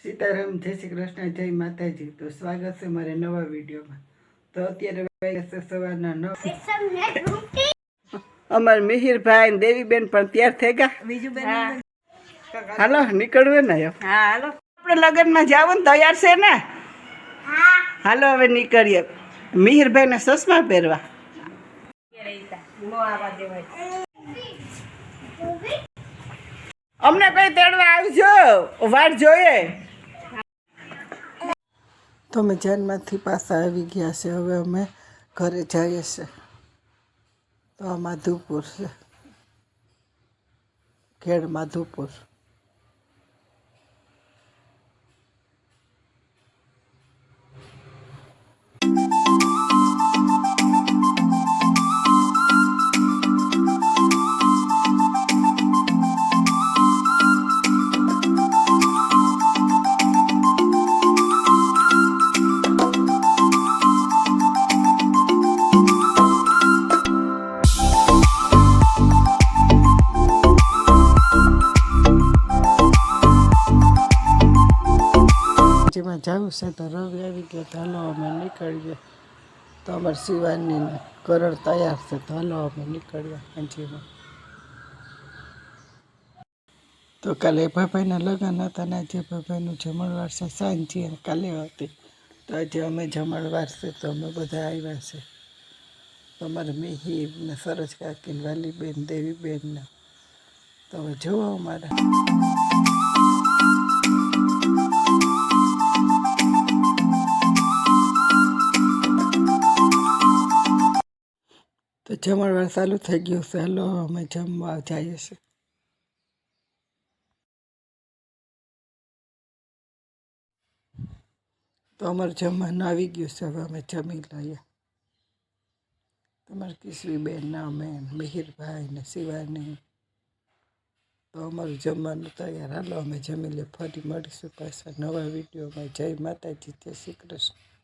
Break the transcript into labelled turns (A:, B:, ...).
A: સીતારામ, જય શ્રી કૃષ્ણ, જય માતાજી. તો સ્વાગત છે મારે નવા વિડીયોમાં. તો અત્યારે વાગ્યા છે સવારના 9. અમાર મિહિરભાઈ ને દેવીબેન પણ તૈયાર થઈ ગયા. બીજું હાલો નીકળવું ને. હા હાલો, આપણે લગ્નમાં જાવું ને, તૈયાર છે ને? હાલો હવે નીકળીએ. મિહિરભાઈ ને ચશ્મા પહેરવા. અમને કઈ તેડવા આવજો, વાટ જોઈએ. તો અમે જાનમાંથી પાછા આવી ગયા છે. હવે અમે ઘરે જઈએ છીએ. તો આ માધુપુર છે, ખેડ માધુપુર. જેમાં જવું છે તો રવિ આવી ગયો. તો હાલો અમે નીકળીએ. તો અમારે શિવાની કરણ તૈયાર છે. તો હાલો અમે નીકળીએ અંજીમાં. તો કાલે ભાઈના લગ્ન હતા ને આજે ભાઈનું જમણવાર છે સાંજે, અને કાલે હતી. તો આજે અમે જમણવાર છે તો અમે બધા આવ્યા છે. અમારે મિહિર ને સરસ કાકી, વાલીબેન, દેવીબેન ને. તો હવે જુઓ અમારે તો જમણવાર ચાલુ થઈ ગયું છે. હાલો અમે જમવા જઈએ છીએ. તો અમારે જમવાનું આવી ગયું છે. હવે અમે જમી લઈએ. તમારે કિશવીબેન ને અમે મિહિરભાઈ ને શિવાની. તો અમારું જમવાનું તૈયાર. હાલો અમે જમી લઈએ. ફરી મળીશું પાછા નવા વિડીયોમાં. જય માતાજી, જય શ્રી કૃષ્ણ.